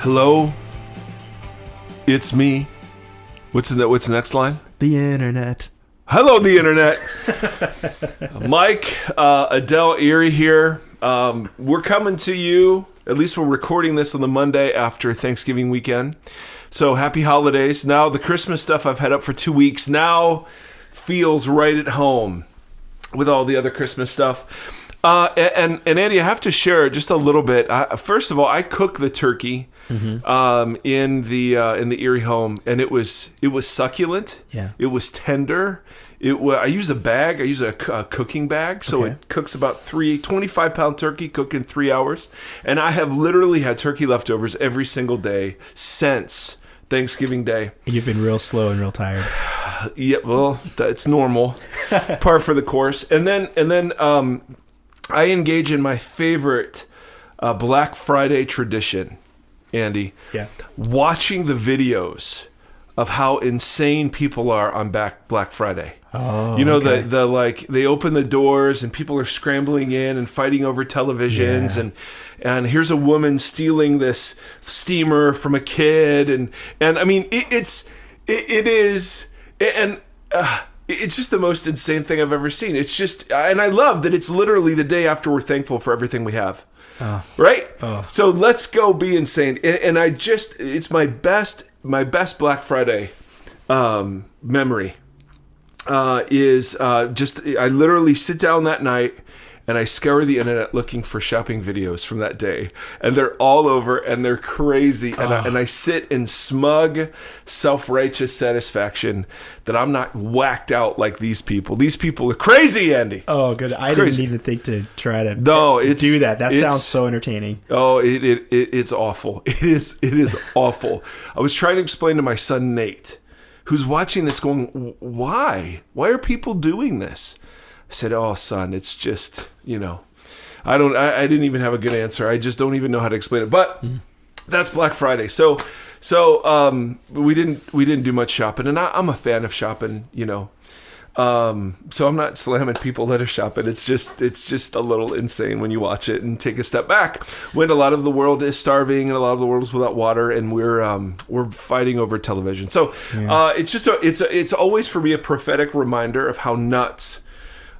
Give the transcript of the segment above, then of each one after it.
Hello, it's me. What's the next line? The internet. Hello, the internet. Mike, Adele, Erie here. We're coming to you. At least we're recording this on the Monday after Thanksgiving weekend. So happy holidays. Now the Christmas stuff I've had up for 2 weeks now feels right at home with all the other Christmas stuff. And Andy, I have to share just a little bit. First of all, I cook the turkey in the Erie home, and it was succulent. Yeah, it was tender. I use a bag. I use a cooking bag, so It cooks about 25-pound turkey cooked in 3 hours. And I have literally had turkey leftovers every single day since Thanksgiving Day. You've been real slow and real tired. Yeah, well, it's normal, par for the course. And then I engage in my favorite Black Friday tradition, Andy. Yeah, watching the videos of how insane people are on Black Friday. Oh, you know, okay. They open the doors and people are scrambling in and fighting over televisions, and here's a woman stealing this steamer from a kid, and I mean it's just the most insane thing I've ever seen. It's just, and I love that it's literally the day after we're thankful for everything we have. Right? So let's go be insane. And it's my best Black Friday memory is I literally sit down that night and I scour the internet looking for shopping videos from that day, and they're all over and they're crazy, and I sit in smug self-righteous satisfaction that I'm not whacked out like these people. These people are crazy, Andy. Oh, good. I didn't even think to try to do that. That sounds so entertaining. Oh, it's awful. It is awful. I was trying to explain to my son Nate, who's watching this, going, why are people doing this? I said, oh, son, it's just, I didn't even have a good answer. I just don't even know how to explain it. But that's Black Friday. So we didn't do much shopping, and I'm a fan of shopping, so I'm not slamming people that are shopping. It's just a little insane when you watch it and take a step back when a lot of the world is starving and a lot of the world is without water, and we're fighting over television. So it's always for me a prophetic reminder of how nuts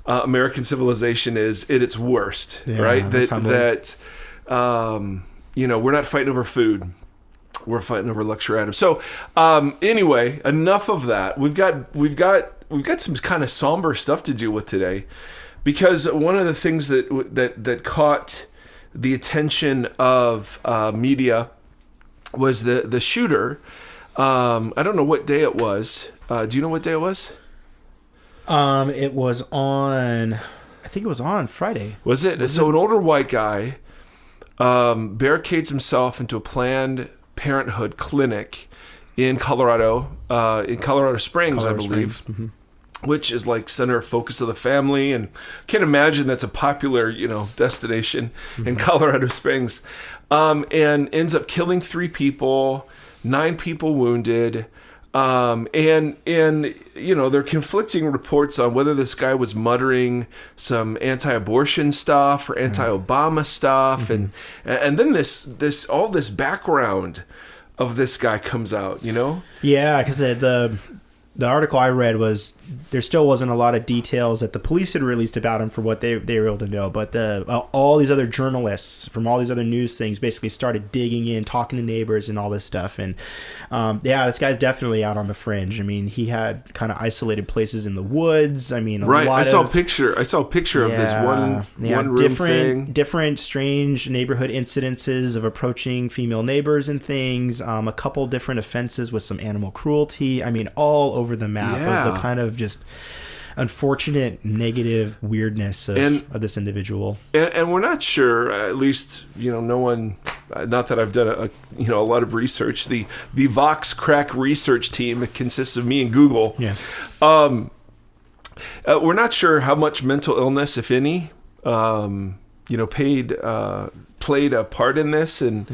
American civilization is at its worst, right? That we're not fighting over food. We're fighting over luxury items. So anyway, enough of that. We've got some kind of somber stuff to deal with today, because one of the things that caught the attention of media was the shooter. I don't know what day it was. Do you know what day it was? It was on, I think it was on Friday. Was it? So an older white guy barricades himself into a Planned Parenthood clinic in Colorado Springs, I believe, which is like center of focus of the family, and can't imagine that's a popular, destination in Colorado Springs, and ends up killing 3 people, 9 people wounded. And there are conflicting reports on whether this guy was muttering some anti-abortion stuff or anti-Obama stuff, and then all this background of this guy comes out, Yeah, because the article I read was there still wasn't a lot of details that the police had released about him for what they were able to know, but all these other journalists from all these other news things basically started digging in, talking to neighbors and all this stuff, and this guy's definitely out on the fringe. I mean, he had kind of isolated places in the woods. I mean, I saw a picture of this one room thing. Different strange neighborhood incidences of approaching female neighbors and things. A couple different offenses with some animal cruelty. I mean, all over the map of the kind of just unfortunate negative weirdness of this individual. And we're not sure, at least, no one, not that I've done a lot of research. The Vox Crack research team, it consists of me and Google. Yeah. We're not sure how much mental illness, if any, played a part in this, and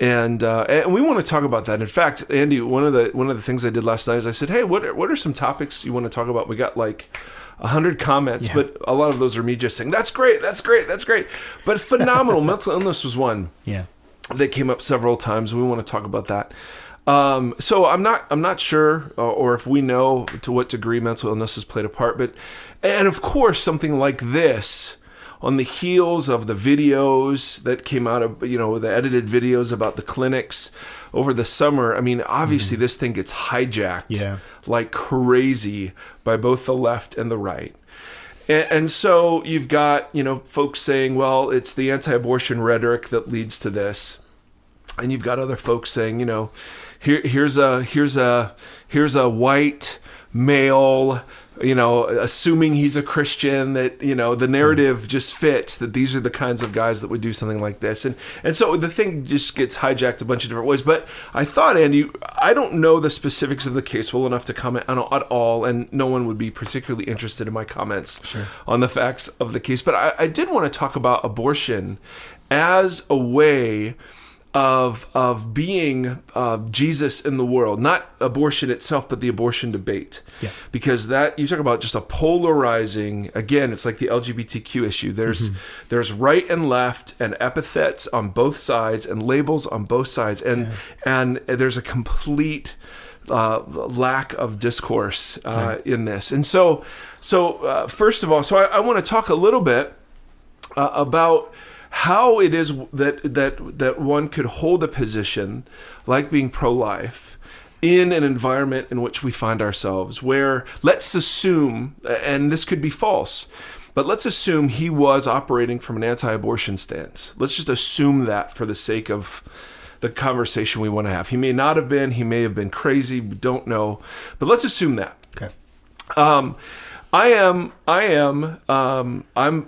we want to talk about that. In fact, Andy, one of the things I did last night is I said, hey, what are some topics you want to talk about? We got like 100 comments, but a lot of those are me just saying, that's great. But phenomenal. Mental illness was one. Yeah. that came up several times. We want to talk about that. So I'm not sure, or if we know to what degree mental illness has played a part, and of course something like this, on the heels of the videos that came out of, the edited videos about the clinics over the summer. I mean, obviously this thing gets hijacked like crazy by both the left and the right. And so you've got, folks saying, well, it's the anti-abortion rhetoric that leads to this. And you've got other folks saying, here's a white male, assuming he's a Christian, that, the narrative just fits, that these are the kinds of guys that would do something like this. And so the thing just gets hijacked a bunch of different ways. But I thought, Andy, I don't know the specifics of the case well enough to comment on it at all, and no one would be particularly interested in my comments on the facts of the case. But I did want to talk about abortion as a way of being Jesus in the world, not abortion itself, but the abortion debate. Yeah. Because that, you talk about just a polarizing, again, it's like the LGBTQ issue. There's right and left, and epithets on both sides, and labels on both sides, and there's a complete lack of discourse in this. And so first of all, I want to talk a little bit about how it is that one could hold a position like being pro-life in an environment in which we find ourselves, where, let's assume, and this could be false, but let's assume he was operating from an anti-abortion stance. Let's just assume that for the sake of the conversation we want to have. He may not have been, he may have been crazy, we don't know, but let's assume that. Okay. I'm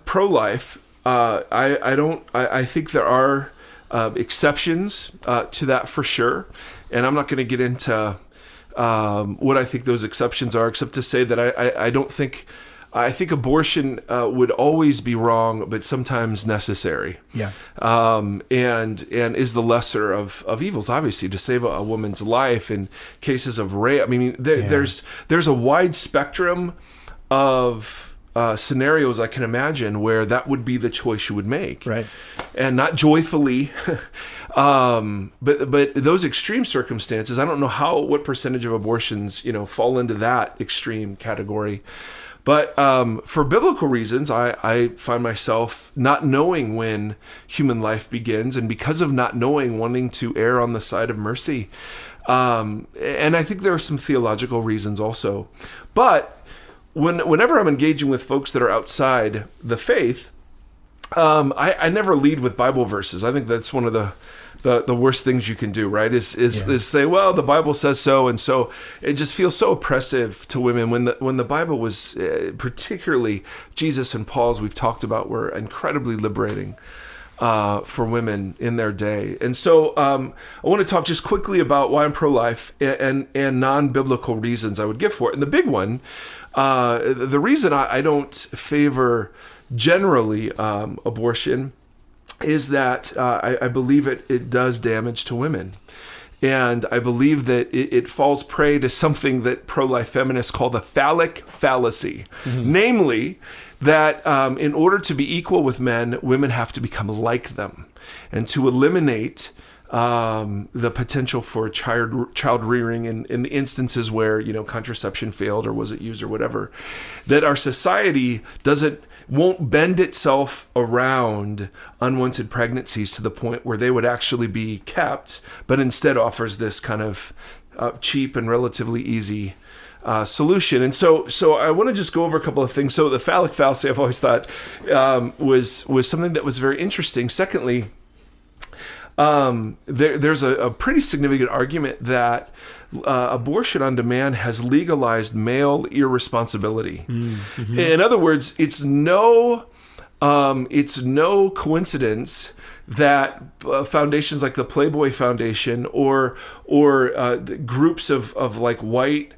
pro-life. I think there are exceptions to that for sure, and I'm not going to get into what I think those exceptions are, except to say that I think abortion would always be wrong, but sometimes necessary. Yeah. And is the lesser of evils, obviously, to save a woman's life in cases of rape. I mean, there's a wide spectrum of scenarios I can imagine where that would be the choice you would make, right? And not joyfully, but those extreme circumstances, I don't know what percentage of abortions fall into that extreme category. But for biblical reasons, I find myself not knowing when human life begins, and because of not knowing, wanting to err on the side of mercy. And I think there are some theological reasons also, but whenever I'm engaging with folks that are outside the faith, I never lead with Bible verses. I think that's one of the worst things you can do, right? Is say, well, the Bible says so, and so it just feels so oppressive to women when the Bible was, particularly Jesus and Paul's, we've talked about, were incredibly liberating for women in their day. And so I want to talk just quickly about why I'm pro-life and non-biblical reasons I would give for it. And the big one, the reason I don't favor generally abortion is that I believe it does damage to women. And I believe that it falls prey to something that pro-life feminists call the phallic fallacy. Mm-hmm. Namely, that in order to be equal with men, women have to become like them. And to eliminate the potential for child rearing in the instances where contraception failed or wasn't used or whatever, that our society won't bend itself around unwanted pregnancies to the point where they would actually be kept, but instead offers this kind of cheap and relatively easy solution. And so I want to just go over a couple of things. So the phallic fallacy, I've always thought was something that was very interesting. Secondly, there's a pretty significant argument that abortion on demand has legalized male irresponsibility. Mm-hmm. In other words, it's no coincidence that foundations like the Playboy Foundation or groups of like white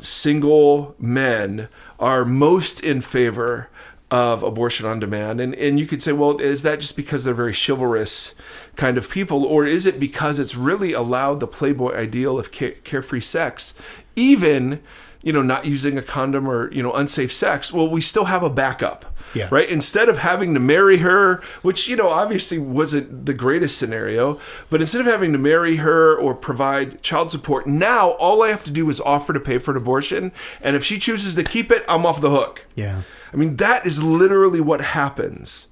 single men are most in favor of abortion on demand. And you could say, well, is that just because they're very chivalrous kind of people, or is it because it's really allowed the Playboy ideal of carefree sex, even not using a condom or, unsafe sex, well, we still have a backup. Yeah. Right. Instead of having to marry her, which, obviously wasn't the greatest scenario, but instead of having to marry her or provide child support, now all I have to do is offer to pay for an abortion. And if she chooses to keep it, I'm off the hook. Yeah. I mean, that is literally what happens,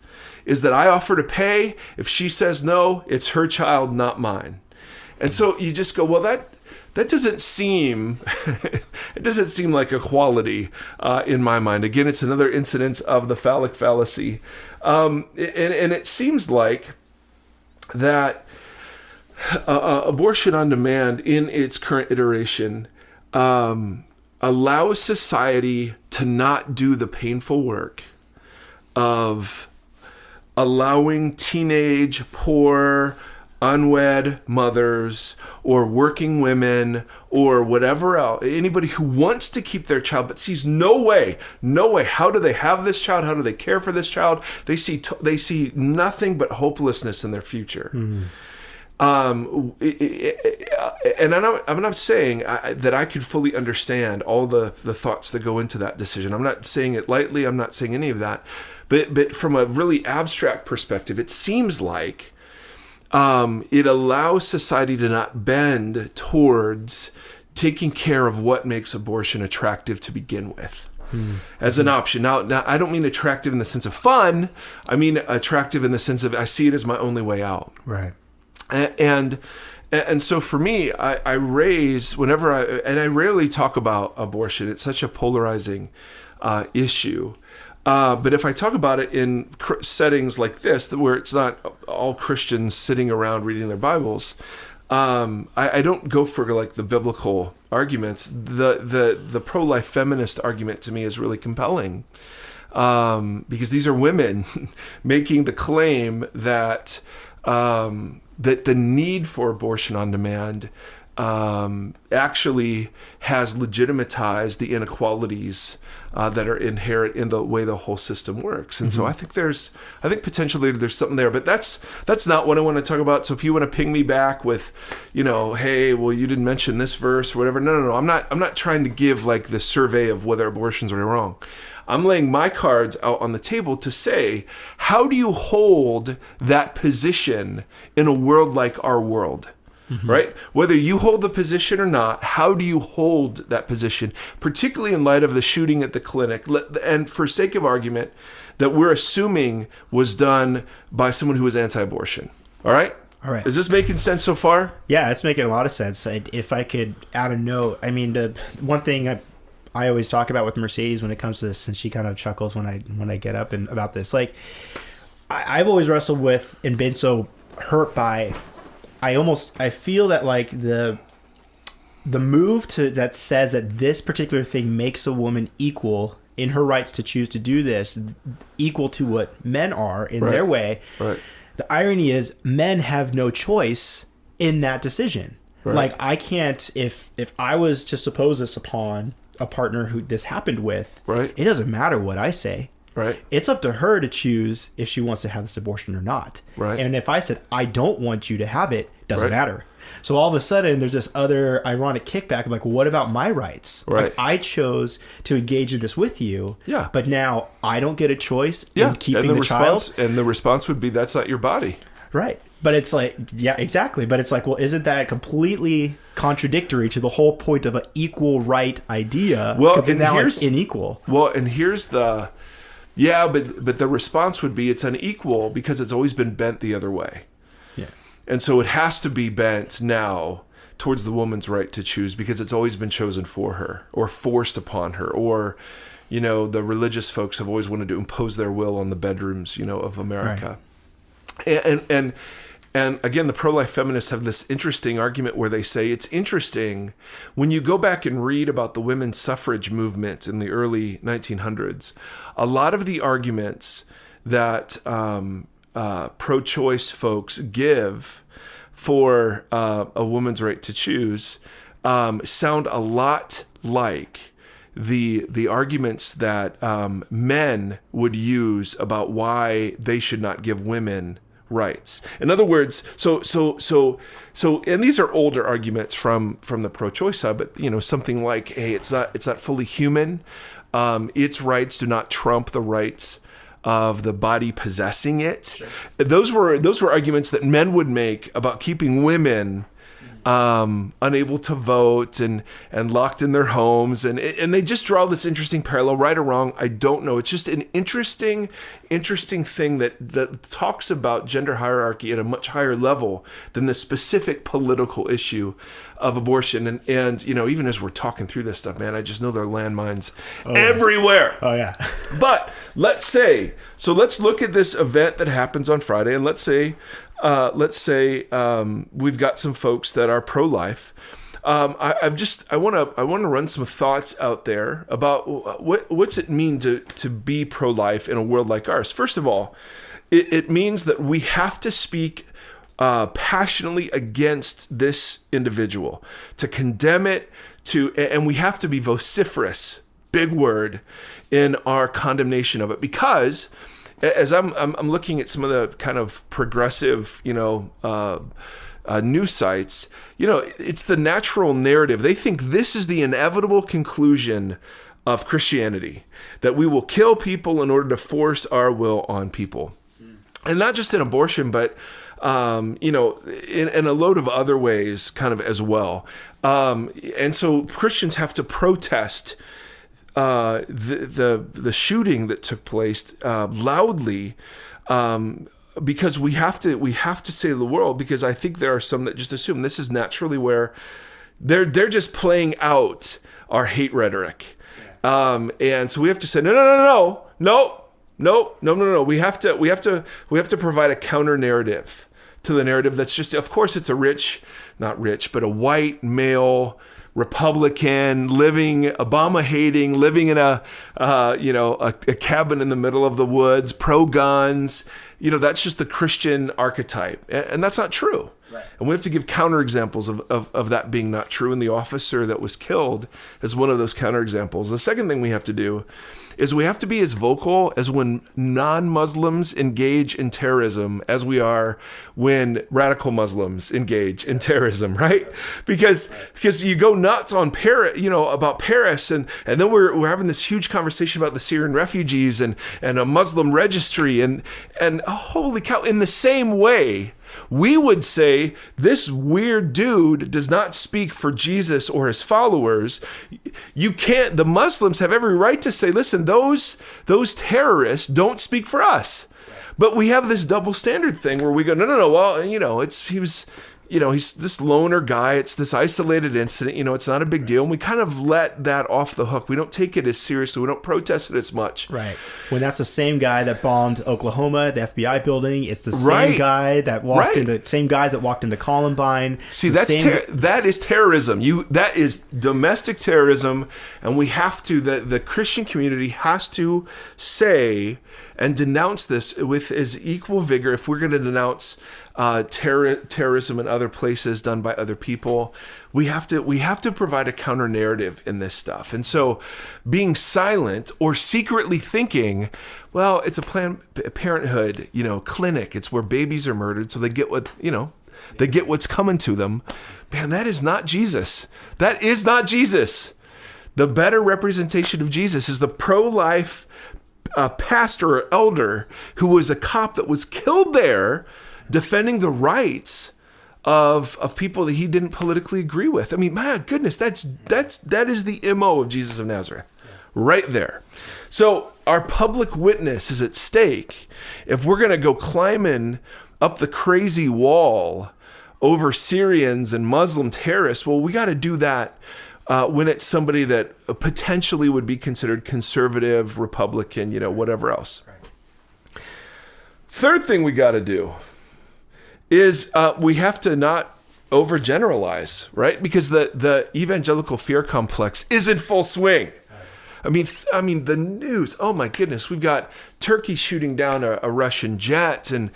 is that I offer to pay. If she says no, it's her child, not mine. And so you just go, well, that doesn't seem, it doesn't seem like equality in my mind. Again, it's another incidence of the phallic fallacy. And it seems like that abortion on demand in its current iteration allows society to not do the painful work of allowing teenage, poor, unwed mothers or working women or whatever else, anybody who wants to keep their child but sees no way, how do they have this child, how do they care for this child, they see nothing but hopelessness in their future. And I'm not saying that I could fully understand all the thoughts that go into that decision. I'm not saying it lightly, I'm not saying any of that, but from a really abstract perspective, it seems like it allows society to not bend towards taking care of what makes abortion attractive to begin with as an option. Now, I don't mean attractive in the sense of fun. I mean attractive in the sense of I see it as my only way out. Right. And so for me, I raise whenever I rarely talk about abortion. It's such a polarizing issue. But if I talk about it in settings like this, where it's not all Christians sitting around reading their Bibles, I don't go for like the biblical arguments. The pro-life feminist argument to me is really compelling, because these are women making the claim that that the need for abortion on demand actually has legitimatized the inequalities that are inherent in the way the whole system works. And so I think potentially there's something there, but that's not what I want to talk about. So if you want to ping me back with, hey, well, you didn't mention this verse or whatever. No. I'm not trying to give like the survey of whether abortions are wrong. I'm laying my cards out on the table to say, how do you hold that position in a world like our world? Right? Whether you hold the position or not, how do you hold that position, particularly in light of the shooting at the clinic? And for sake of argument, that we're assuming was done by someone who was anti-abortion. All right? All right. Is this making sense so far? Yeah, it's making a lot of sense. If I could add a note, I mean, the one thing I always talk about with Mercedes when it comes to this, and she kind of chuckles when I get up and about this, like I've always wrestled with and been so hurt by. I feel that like the move that says that this particular thing makes a woman equal in her rights to choose to do this, equal to what men are in their way. Right. The irony is men have no choice in that decision. Right. Like I can't, if I was to suppose this upon a partner who this happened with, right, it doesn't matter what I say. Right. It's up to her to choose if she wants to have this abortion or not. Right. And if I said, I don't want you to have it, doesn't matter. So all of a sudden, there's this other ironic kickback of like, well, what about my rights? Right. Like, I chose to engage in this with you. Yeah. But now I don't get a choice in keeping the child. And the response would be, that's not your body. Right. But it's like, yeah, exactly. But it's like, well, isn't that completely contradictory to the whole point of an equal right idea? Well, and now it's unequal. Well, and here's the... Yeah, but the response would be it's unequal because it's always been bent the other way. Yeah. And so it has to be bent now towards the woman's right to choose because it's always been chosen for her or forced upon her. Or, the religious folks have always wanted to impose their will on the bedrooms, of America. Right. And again, the pro-life feminists have this interesting argument where they say it's interesting when you go back and read about the women's suffrage movement in the early 1900s, a lot of the arguments that pro-choice folks give for a woman's right to choose sound a lot like the arguments that men would use about why they should not give women rights. In other words, so, and these are older arguments from the pro-choice side, but something like, hey, it's not fully human. Its rights do not trump the rights of the body possessing it. Sure. Those were arguments that men would make about keeping women unable to vote and locked in their homes, and they just draw this interesting parallel, right or wrong, I don't know. It's just an interesting thing that talks about gender hierarchy at a much higher level than the specific political issue of abortion. And even as we're talking through this stuff, man, I just know there are landmines everywhere. Oh yeah. But let's look at this event that happens on Friday, and let's say we've got some folks that are pro-life. I want to run some thoughts out there about what's it mean to be pro-life in a world like ours. First of all, it means that we have to speak passionately against this individual, to condemn it, and we have to be vociferous, big word, in our condemnation of it, because as I'm looking at some of the kind of progressive, news sites, it's the natural narrative. They think this is the inevitable conclusion of Christianity, that we will kill people in order to force our will on people. And not just in abortion, but in a load of other ways kind of as well. And so Christians have to protest the shooting that took place loudly, because we have to say to the world, because I think there are some that just assume this is naturally where they're just playing out our hate rhetoric, and so we have to say no. We have to provide a counter narrative to the narrative that's just, of course, it's but a white male Republican Obama hating, living in a cabin in the middle of the woods, pro guns. That's just the Christian archetype, and that's not true. Right. And we have to give counterexamples of that being not true. And the officer that was killed is one of those counterexamples. The second thing we have to do is we have to be as vocal as when non-Muslims engage in terrorism as we are when radical Muslims engage in terrorism, right? Because you go nuts on about Paris, and then we're having this huge conversation about the Syrian refugees and a Muslim registry, and holy cow, in the same way, we would say this weird dude does not speak for Jesus or his followers. The Muslims have every right to say, listen, those terrorists don't speak for us. But we have this double standard thing where we go, no, well, he's this loner guy. It's this isolated incident. It's not a big deal. And we kind of let that off the hook. We don't take it as seriously. We don't protest it as much. Right. When that's the same guy that bombed Oklahoma, the FBI building. It's the same guy that same guys that walked into Columbine. See, that is terrorism. That is domestic terrorism. And we have to, the Christian community has to say and denounce this with as equal vigor if we're going to denounce terrorism in other places done by other people. We have to provide a counter narrative in this stuff. And so being silent or secretly thinking, well, it's a Planned Parenthood, clinic. It's where babies are murdered so they get what's coming to them. Man, that is not Jesus. That is not Jesus. The better representation of Jesus is the pro-life pastor or elder who was a cop that was killed there defending the rights of people that he didn't politically agree with. I mean, my goodness, that is the MO of Jesus of Nazareth, right there. So our public witness is at stake if we're going to go climbing up the crazy wall over Syrians and Muslim terrorists. Well, we got to do that when it's somebody that potentially would be considered conservative, Republican, whatever else. Right. Third thing we got to do is we have to not overgeneralize, right? Because the evangelical fear complex is in full swing. I mean, the news. Oh my goodness, we've got Turkey shooting down a Russian jet, and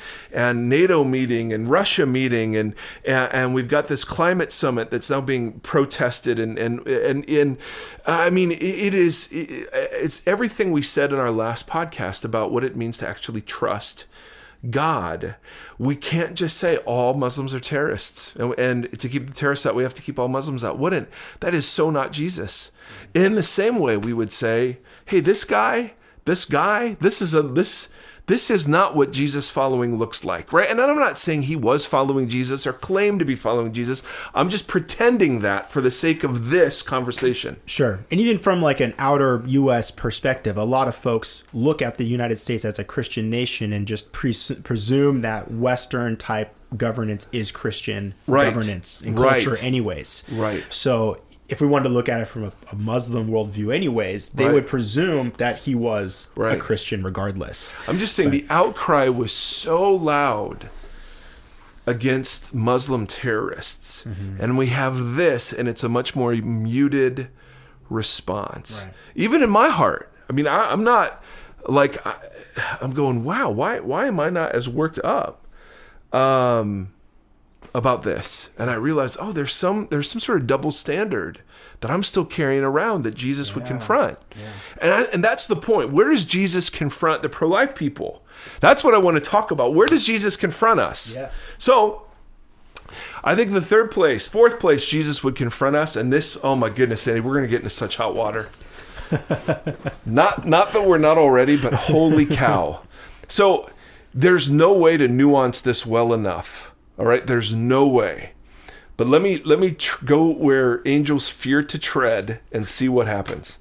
NATO meeting, and Russia meeting, and we've got this climate summit that's now being protested, and I mean, it's everything we said in our last podcast about what it means to actually trust God, we can't just say all Muslims are terrorists. And to keep the terrorists out, we have to keep all Muslims out. That is so not Jesus. In the same way, we would say, hey, this is not what Jesus following looks like, right? And I'm not saying he was following Jesus or claimed to be following Jesus. I'm just pretending that for the sake of this conversation. Sure. And even from like an outer U.S. perspective, a lot of folks look at the United States as a Christian nation and just presume that Western type governance is Christian governance and culture anyways. Right. So if we wanted to look at it from a Muslim worldview anyways, they would presume that he was a Christian regardless. I'm just saying the outcry was so loud against Muslim terrorists. And we have this, and it's a much more muted response. Right. Even in my heart. I mean, I'm not like, I'm going, wow, why am I not as worked up about this? And I realized, there's some sort of double standard that I'm still carrying around that Jesus would confront. And that's the point. Where does Jesus confront the pro-life people? That's what I want to talk about. Where does Jesus confront us? So I think the fourth place Jesus would confront us, and this, oh my goodness, Andy, we're going to get into such hot water. Not that we're not already, but holy cow. So there's no way to nuance this well enough. All right, there's no way. But let me go where angels fear to tread and see what happens.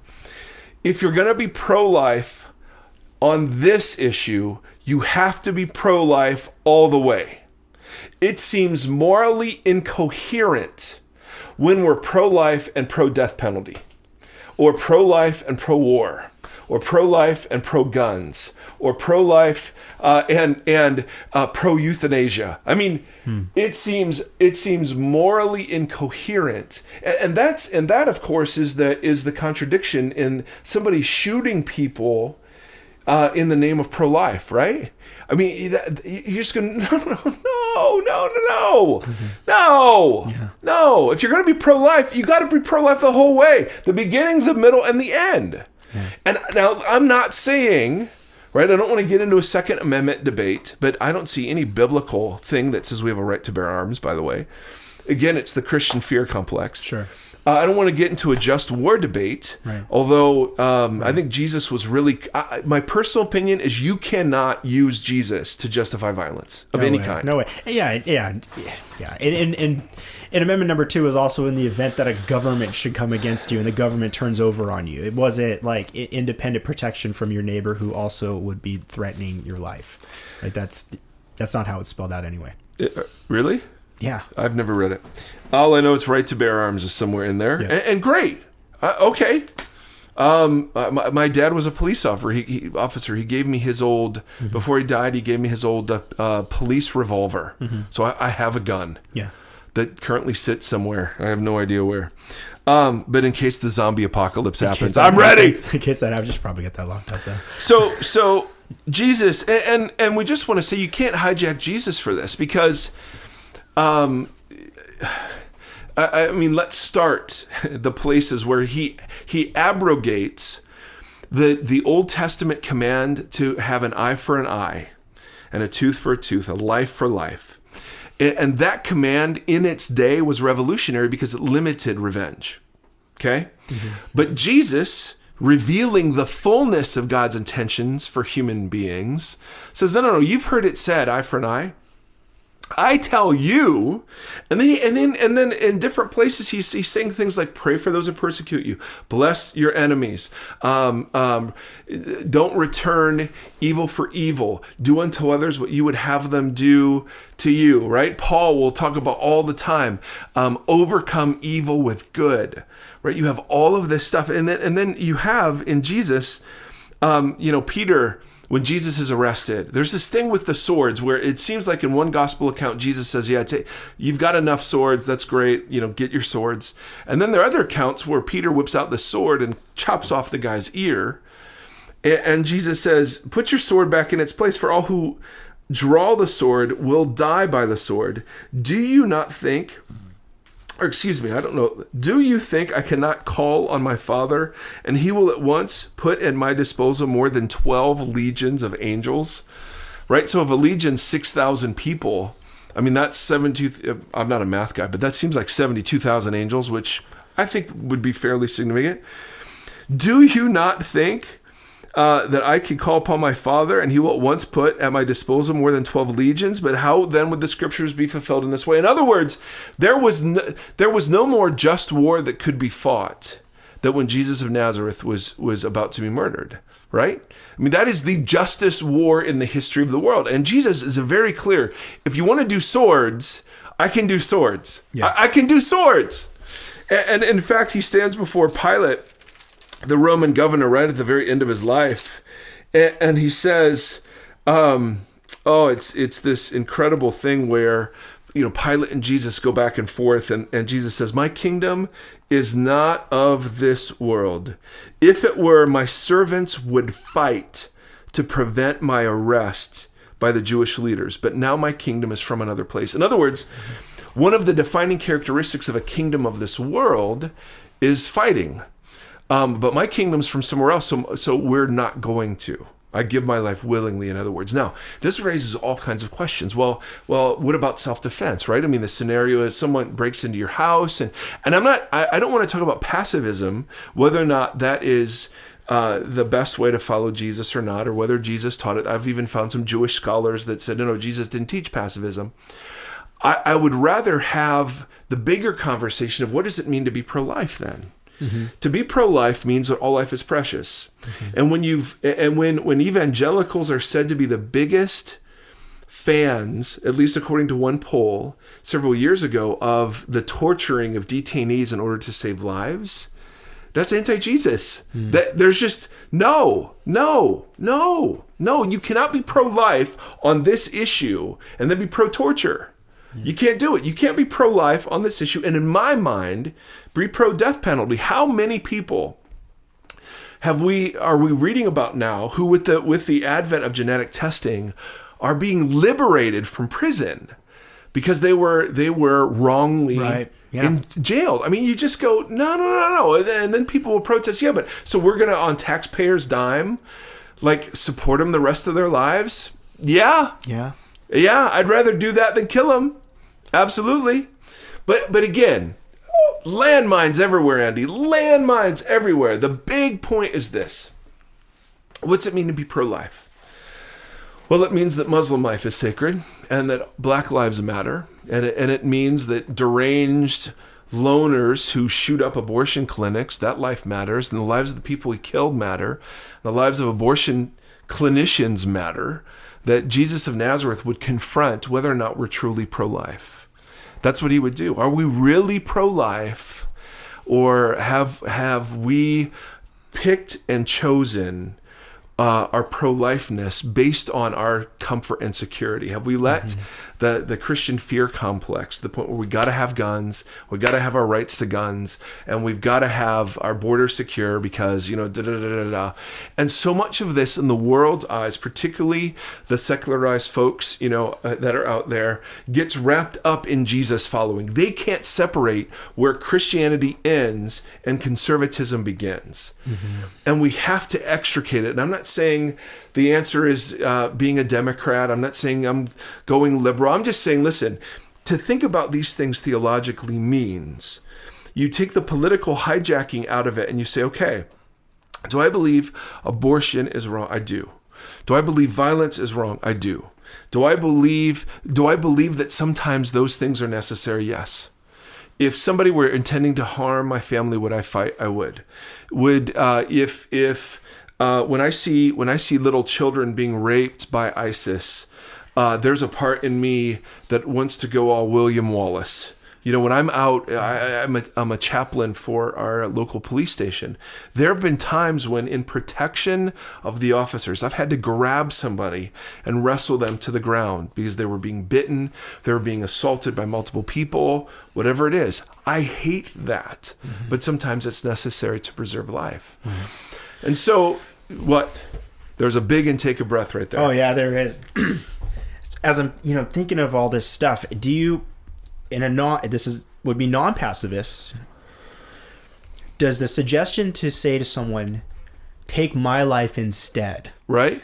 If you're going to be pro-life on this issue, you have to be pro-life all the way. It seems morally incoherent when we're pro-life and pro-death penalty, or pro-life and pro-war, or pro-life and pro-guns, or pro-life and pro-euthanasia. I mean, it seems morally incoherent, and that of course is the contradiction in somebody shooting people in the name of pro-life, right? I mean, you're just going, no. If you're going to be pro-life, you got to be pro-life the whole way, the beginning, the middle, and the end. And now I'm not saying, right, I don't want to get into a Second Amendment debate, but I don't see any biblical thing that says we have a right to bear arms, by the way. Again, it's the Christian fear complex. Sure. I don't want to get into a just war debate, although I think Jesus was really... my personal opinion is you cannot use Jesus to justify violence of any kind. No way. Yeah. And amendment number 2 is also in the event that a government should come against you and the government turns over on you. It wasn't like independent protection from your neighbor who also would be threatening your life. Like that's not how it's spelled out anyway. Really? Yeah. I've never read it. All I know is right to bear arms is somewhere in there. Yeah. And great. Okay. My dad was a police officer. He gave me his old, before he died, he gave me his old police revolver. So I have a gun. Yeah. That currently sits somewhere. I have no idea where. But in case the zombie apocalypse happens, I'm ready. In case that happens, just probably get that locked up though. So Jesus, and we just want to say you can't hijack Jesus for this because... I mean, let's start the places where he abrogates the Old Testament command to have an eye for an eye and a tooth for a tooth, a life for life. And that command in its day was revolutionary because it limited revenge. Okay? But Jesus, revealing the fullness of God's intentions for human beings, says, no, you've heard it said, eye for an eye. I tell you, and then in different places he's saying things like pray for those who persecute you, bless your enemies, don't return evil for evil, do unto others what you would have them do to you. Right? Paul will talk about all the time, overcome evil with good. Right? You have all of this stuff, and then you have in Jesus, Peter. When Jesus is arrested, there's this thing with the swords where it seems like in one gospel account, Jesus says, you've got enough swords. That's great. Get your swords. And then there are other accounts where Peter whips out the sword and chops off the guy's ear. And Jesus says, put your sword back in its place, for all who draw the sword will die by the sword. Do you think I cannot call on my Father, and he will at once put at my disposal more than 12 legions of angels? right? So if a legion's 6,000 people, I mean, that's 72, I'm not a math guy, but that seems like 72,000 angels, which I think would be fairly significant. Do you not think that I can call upon my Father and he will at once put at my disposal more than 12 legions? But how then would the scriptures be fulfilled in this way? In other words, there was no more just war that could be fought than when Jesus of Nazareth was about to be murdered, right? I mean, that is the justest war in the history of the world. And Jesus is very clear. If you want to do swords, I can do swords. Yeah. I can do swords. And in fact, he stands before Pilate, the Roman governor, right at the very end of his life. And he says, it's this incredible thing where, Pilate and Jesus go back and forth. And Jesus says, my kingdom is not of this world. If it were, my servants would fight to prevent my arrest by the Jewish leaders. But now my kingdom is from another place. In other words, one of the defining characteristics of a kingdom of this world is fighting. But my kingdom's from somewhere else, so we're not going to. I give my life willingly, in other words. Now, this raises all kinds of questions. Well, what about self-defense, right? I mean, the scenario is someone breaks into your house, and I don't want to talk about pacifism, whether or not that is the best way to follow Jesus or not, or whether Jesus taught it. I've even found some Jewish scholars that said, no, Jesus didn't teach pacifism. I would rather have the bigger conversation of what does it mean to be pro-life then? Mm-hmm. To be pro-life means that all life is precious. Mm-hmm. And when evangelicals are said to be the biggest fans, at least according to one poll several years ago, of the torturing of detainees in order to save lives, that's anti-Jesus. Mm. That there's just no. You cannot be pro-life on this issue and then be pro-torture. You can't do it. You can't be pro-life on this issue. And in my mind, be pro-death penalty. How many people are we reading about now who, with the advent of genetic testing, are being liberated from prison because they were wrongly jailed? I mean, you just go, no. And then people will protest. Yeah, but so we're going to, on taxpayers' dime, support them the rest of their lives? Yeah. Yeah, I'd rather do that than kill them. Absolutely. But again, landmines everywhere, Andy. Landmines everywhere. The big point is this. What's it mean to be pro-life? Well, it means that Muslim life is sacred and that Black lives matter. And it means that deranged loners who shoot up abortion clinics, that life matters. And the lives of the people he killed matter. The lives of abortion clinicians matter. That Jesus of Nazareth would confront whether or not we're truly pro-life. That's what he would do. Are we really pro-life, or have we picked and chosen our pro-lifeness based on our comfort and security? Have we let the Christian fear complex, the point where we got to have guns, we got to have our rights to guns, and we've got to have our borders secure because, And so much of this in the world's eyes, particularly the secularized folks, that are out there, gets wrapped up in Jesus following. They can't separate where Christianity ends and conservatism begins. Mm-hmm. And we have to extricate it. And I'm not saying the answer is being a Democrat. I'm not saying I'm going liberal. I'm just saying, listen, to think about these things theologically means you take the political hijacking out of it and you say, okay, do I believe abortion is wrong? I do. Do I believe violence is wrong? I do. Do I believe that sometimes those things are necessary? Yes. If somebody were intending to harm my family, would I fight? I would. When I see little children being raped by ISIS, there's a part in me that wants to go all William Wallace. When I'm out, I'm a chaplain for our local police station. There have been times when, in protection of the officers, I've had to grab somebody and wrestle them to the ground because they were being bitten, they were being assaulted by multiple people, whatever it is. I hate that, but sometimes it's necessary to preserve life. Mm-hmm. And so, what? There's a big intake of breath right there. Oh yeah, there is. As I'm, thinking of all this stuff, do you, would be non-pacifist, does the suggestion to say to someone, take my life instead, right?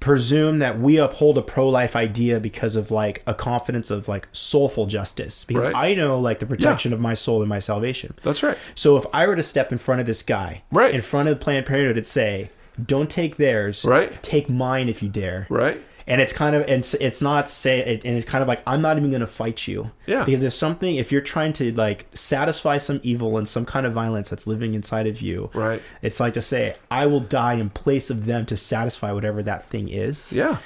presume that we uphold a pro-life idea because of like a confidence of like soulful justice, because Right. I know like the protection of my soul and my salvation. That's right. So if I were to step in front of this guy, Right. in front of Planned Parenthood, and say, don't take theirs, Right. take mine if you dare. Right. And it's kind of, and it's not say, and it's kind of like, I'm not even going to fight you. Yeah. Because if you're trying to like satisfy some evil and some kind of violence that's living inside of you, Right. it's like to say, I will die in place of them to satisfy whatever that thing is. Yeah.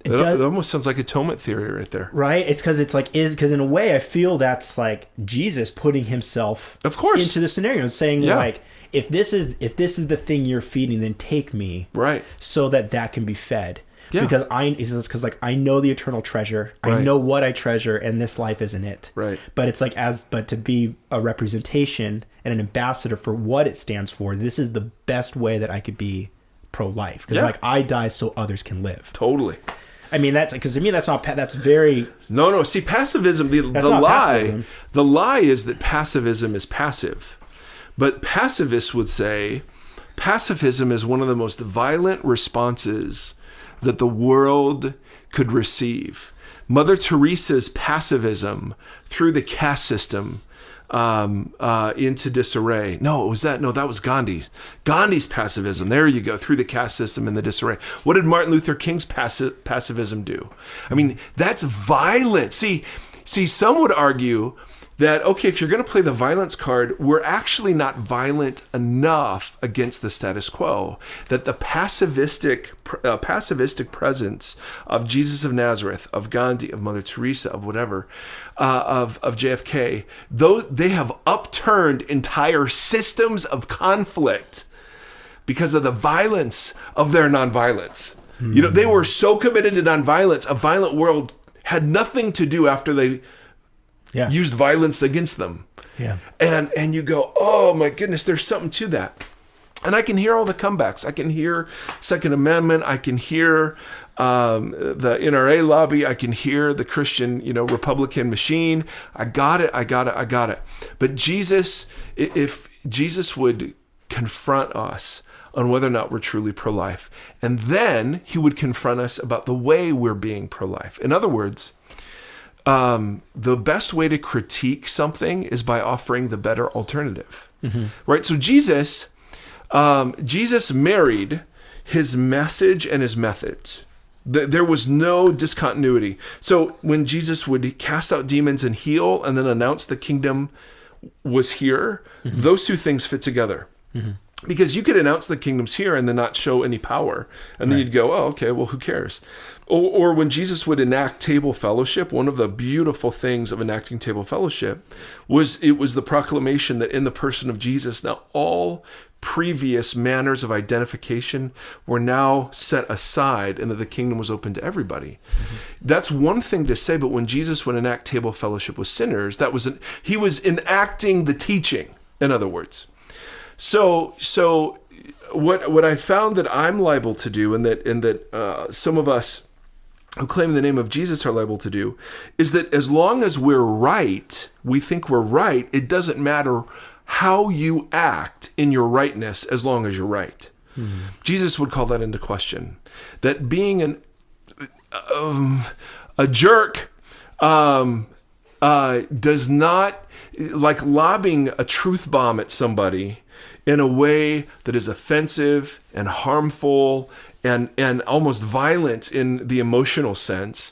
It almost sounds like atonement theory right there. Right? It's because because in a way I feel that's like Jesus putting himself, of course, into the scenario and saying like, if this is the thing you're feeding, then take me, right, so that can be fed. Yeah. Because I know the eternal treasure. Right. I know what I treasure, and this life isn't it. Right. But it's like but to be a representation and an ambassador for what it stands for, this is the best way that I could be pro-life. Because like I die so others can live. Totally. I mean, because to me that's very no. See, passivism. The lie is that passivism is passive, but pacifists would say pacifism is one of the most violent responses that the world could receive. Mother Teresa's pacifism threw the caste system into disarray. That was Gandhi's. Gandhi's pacifism, there you go, through the caste system in the disarray. What did Martin Luther King's pacifism do? I mean, that's violent. See, some would argue that, okay, if you're going to play the violence card, we're actually not violent enough against the status quo, that the pacifistic presence of Jesus of Nazareth, of Gandhi, of Mother Teresa, of whatever, of JFK, though they have upturned entire systems of conflict because of the violence of their nonviolence. You know, they were so committed to nonviolence, a violent world had nothing to do after they used violence against them. Yeah. And you go, oh my goodness, there's something to that. And I can hear all the comebacks. I can hear Second Amendment. I can hear the NRA lobby. I can hear the Christian, Republican machine. I got it. But Jesus, if Jesus would confront us on whether or not we're truly pro-life, and then he would confront us about the way we're being pro-life. In other words, the best way to critique something is by offering the better alternative, right? So Jesus married his message and his methods. There was no discontinuity. So when Jesus would cast out demons and heal and then announce the kingdom was here, those two things fit together. Because you could announce the kingdom's here and then not show any power. And then you'd go, oh, okay, well, who cares? Or when Jesus would enact table fellowship, one of the beautiful things of enacting table fellowship was the proclamation that in the person of Jesus, now all previous manners of identification were now set aside and that the kingdom was open to everybody. That's one thing to say, but when Jesus would enact table fellowship with sinners, he was enacting the teaching, in other words. So what I found that I'm liable to do, and that some of us who claim the name of Jesus are liable to do, is that as long as we're right, we think we're right, it doesn't matter how you act in your rightness as long as you're right. Jesus would call that into question. That being a jerk does not, like lobbing a truth bomb at somebody in a way that is offensive and harmful and almost violent in the emotional sense,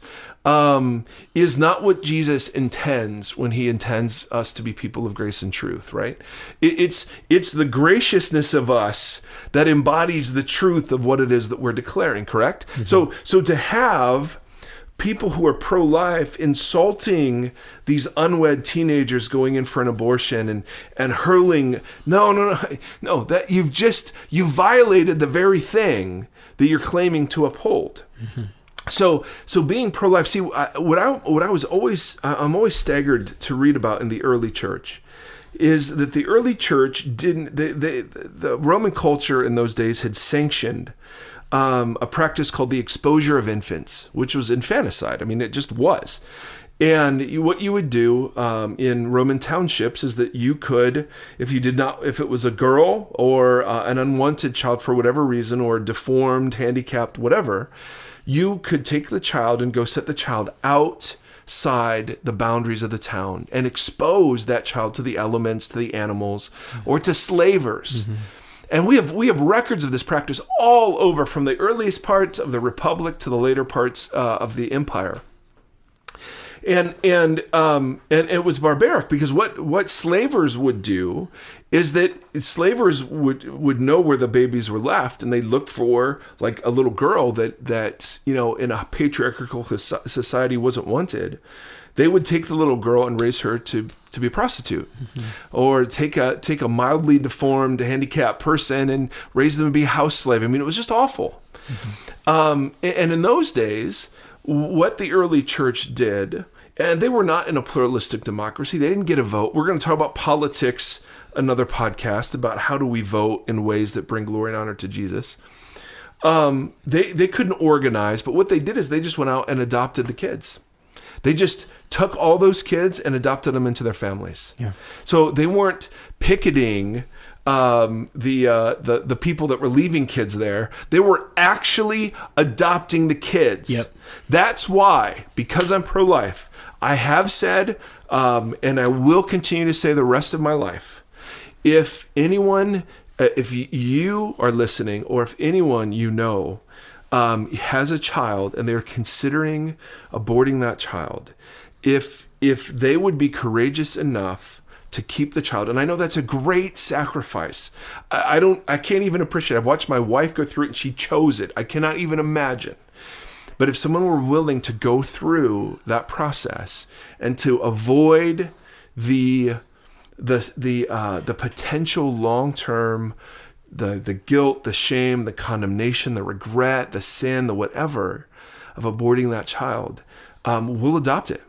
is not what Jesus intends when he intends us to be people of grace and truth, right? It's the graciousness of us that embodies the truth of what it is that we're declaring, correct? So to have people who are pro-life insulting these unwed teenagers going in for an abortion and hurling, no, that you violated the very thing that you're claiming to uphold. So being pro-life, see, I'm always staggered to read about in the early church is that the early church the Roman culture in those days had sanctioned a practice called the exposure of infants, which was infanticide. I mean, it just was. what you would do in Roman townships is that you could, if it was a girl or an unwanted child for whatever reason, or deformed, handicapped, whatever, you could take the child and go set the child outside the boundaries of the town and expose that child to the elements, to the animals, or to slavers. Mm-hmm. And we have records of this practice all over, from the earliest parts of the Republic to the later parts of the Empire. And it was barbaric, because what slavers would do is that slavers would know where the babies were left, and they'd look for like a little girl that in a patriarchal society wasn't wanted. They would take the little girl and raise her to be a prostitute, mm-hmm. or take a mildly deformed, handicapped person and raise them to be a house slave. I mean, it was just awful. Mm-hmm. And in those days, what the early church did, and they were not in a pluralistic democracy. They didn't get a vote. We're going to talk about politics, another podcast about how do we vote in ways that bring glory and honor to Jesus. They couldn't organize, but what they did is they just went out and adopted the kids. They just took all those kids and adopted them into their families. Yeah. So they weren't picketing the people that were leaving kids there. They were actually adopting the kids. Yep. That's why, because I'm pro-life, I have said, and I will continue to say the rest of my life, if anyone, if you are listening, or if anyone has a child and they're considering aborting that child, if they would be courageous enough to keep the child, and I know that's a great sacrifice. I can't even appreciate it. I've watched my wife go through it, and she chose it. I cannot even imagine. But if someone were willing to go through that process and to avoid the potential long-term, the guilt, the shame, the condemnation, the regret, the sin, the whatever of aborting that child, we'll adopt it.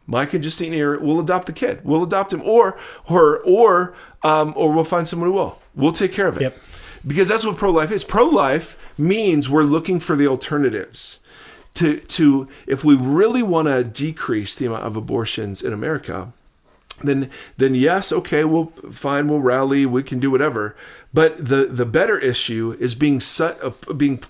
Mike and Justine here, we'll adopt the kid. We'll adopt him, or we'll find someone who will. We'll take care of it. Yep. Because that's what pro-life is. Pro-life means we're looking for the alternatives. To if we really want to decrease the amount of abortions in America, then yes, okay, we'll rally, we can do whatever. But the better issue is being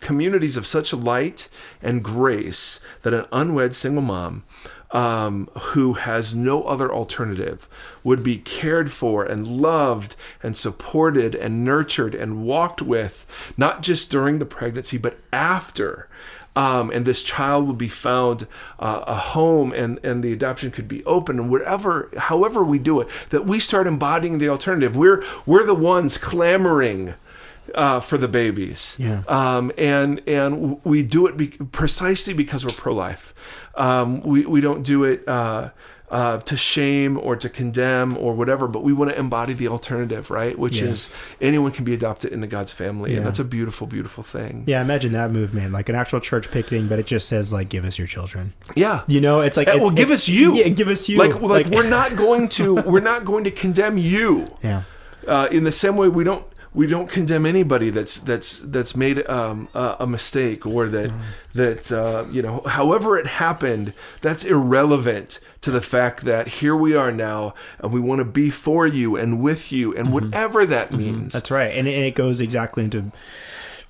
communities of such light and grace that an unwed single mom who has no other alternative would be cared for and loved and supported and nurtured and walked with, not just during the pregnancy, but after. And this child will be found a home, and the adoption could be open, and however we do it, that we start embodying the alternative. We're the ones clamoring for the babies. Yeah. And we do it precisely because we're pro-life. We don't do it to shame or to condemn or whatever, but we want to embody the alternative, right? Which is anyone can be adopted into God's family, and that's a beautiful, beautiful thing. Yeah, imagine that movement, like an actual church picketing, but it just says like, "Give us your children." Yeah, it's like, give us you. Yeah, give us you. Like we're not going to condemn you. Yeah. In the same way, we don't condemn anybody that's made a mistake, or that however it happened, that's irrelevant to the fact that here we are now, and we want to be for you and with you, and whatever that means. That's right, and it goes exactly into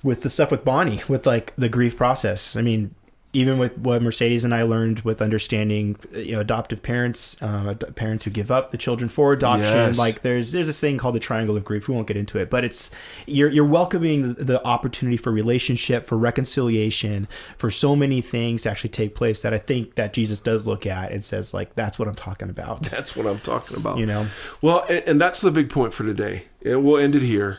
with the stuff with Bonnie, with like the grief process. I mean, even with what Mercedes and I learned with understanding, adoptive parents, parents who give up the children for adoption. Yes. Like there's this thing called the triangle of grief. We won't get into it, but it's you're welcoming the opportunity for relationship, for reconciliation, for so many things to actually take place, that I think that Jesus does look at and says, like, that's what I'm talking about. That's what I'm talking about. Well, and that's the big point for today. And we'll end it here.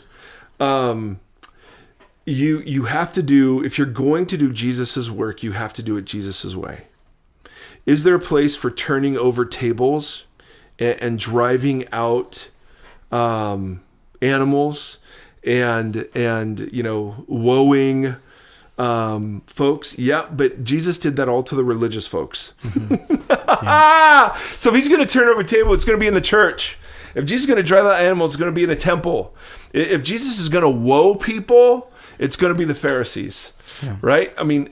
You have to do, if you're going to do Jesus's work, you have to do it Jesus's way. Is there a place for turning over tables and driving out animals and woeing folks? Yeah, but Jesus did that all to the religious folks. Yeah. So if he's going to turn over a table, it's going to be in the church. If Jesus is going to drive out animals, it's going to be in a temple. If Jesus is going to woe people, it's going to be the Pharisees, right? I mean,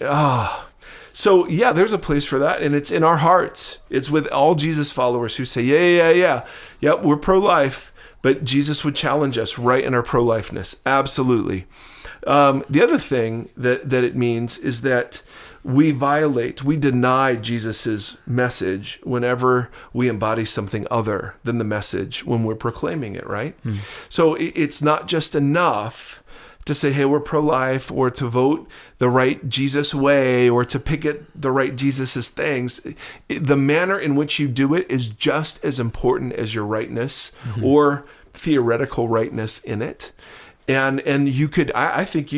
So yeah, there's a place for that, and it's in our hearts. It's with all Jesus followers who say, yeah, we're pro-life, but Jesus would challenge us right in our pro-lifeness. Absolutely. The other thing that it means is that we deny Jesus's message whenever we embody something other than the message when we're proclaiming it, right? So it's not just enough to say, hey, we're pro-life, or to vote the right Jesus way, or to pick at the right Jesus's things. The manner in which you do it is just as important as your rightness or theoretical rightness in it. And you could, I think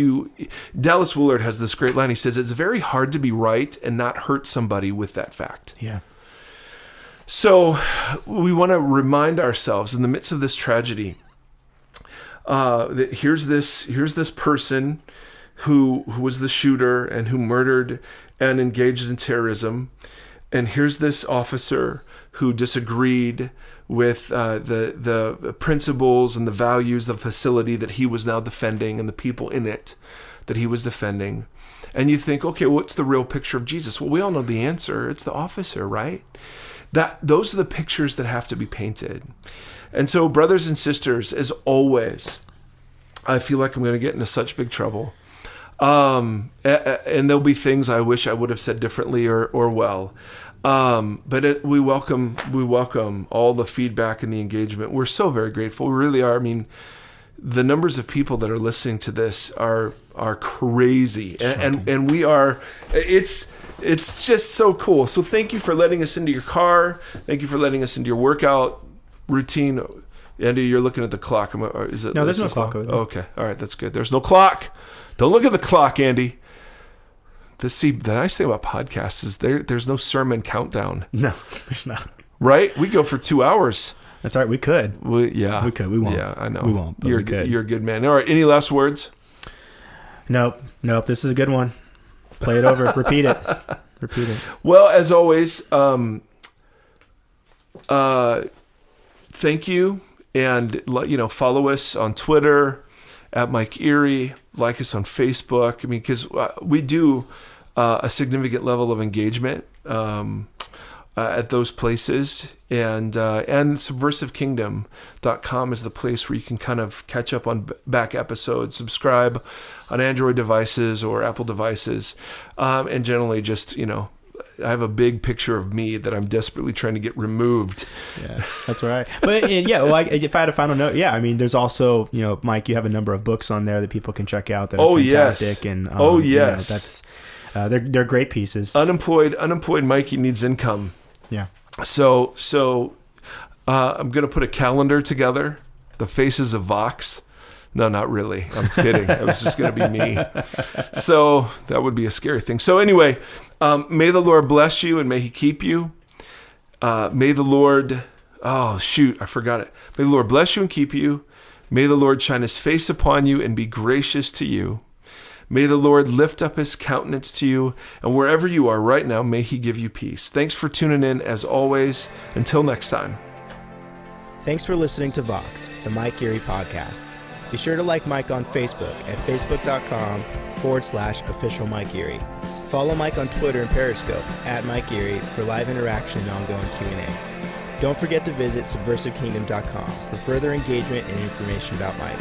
Dallas Willard has this great line. He says, it's very hard to be right and not hurt somebody with that fact. Yeah. So we want to remind ourselves in the midst of this tragedy, that here's this person who was the shooter and who murdered and engaged in terrorism, and here's this officer who disagreed with the principles and the values of the facility that he was now defending and the people in it that he was defending. And you think, okay, what's the real picture of Jesus? Well, we all know the answer. It's the officer, right? Those are the pictures that have to be painted. And so, brothers and sisters, as always, I feel like I'm going to get into such big trouble. And there'll be things I wish I would have said differently or well. But we welcome all the feedback and the engagement. We're so very grateful. We really are. I mean, the numbers of people that are listening to this are crazy. And we are, it's just so cool. So thank you for letting us into your car. Thank you for letting us into your workout routine. Andy, you're looking at the clock. Is it? No, there's no clock over there. Okay. All right. That's good. There's no clock. Don't look at the clock, Andy. The nice thing about podcasts is there's no sermon countdown. No, there's not. Right? We go for 2 hours. That's all right. We could. We could. We won't. Yeah, I know. We won't, but you're we could. You're a good man. All right. Any last words? Nope. This is a good one. Play it over. Repeat it. Well, as always, thank you. And, follow us on Twitter at Mike Erie. Like us on Facebook. I mean, because we do a significant level of engagement at those places. And subversivekingdom.com is the place where you can kind of catch up on back episodes, subscribe on Android devices or Apple devices. And generally just, I have a big picture of me that I'm desperately trying to get removed. Yeah, that's right. But if I had a final note, there's also, Mike, you have a number of books on there that people can check out that are fantastic. Yes. And yes. They're great pieces. Unemployed Mikey needs income. Yeah. So I'm going to put a calendar together, the faces of Vox. No, not really. I'm kidding. It was just going to be me. So that would be a scary thing. So anyway, may the Lord bless you and may he keep you. May the Lord, I forgot it. May the Lord bless you and keep you. May the Lord shine his face upon you and be gracious to you. May the Lord lift up his countenance to you. And wherever you are right now, may he give you peace. Thanks for tuning in as always. Until next time. Thanks for listening to Vox, the Mike Erie podcast. Be sure to like Mike on Facebook at facebook.com/official Mike Erie. Follow Mike on Twitter and Periscope at Mike Erie for live interaction and ongoing Q&A. Don't forget to visit subversivekingdom.com for further engagement and information about Mike.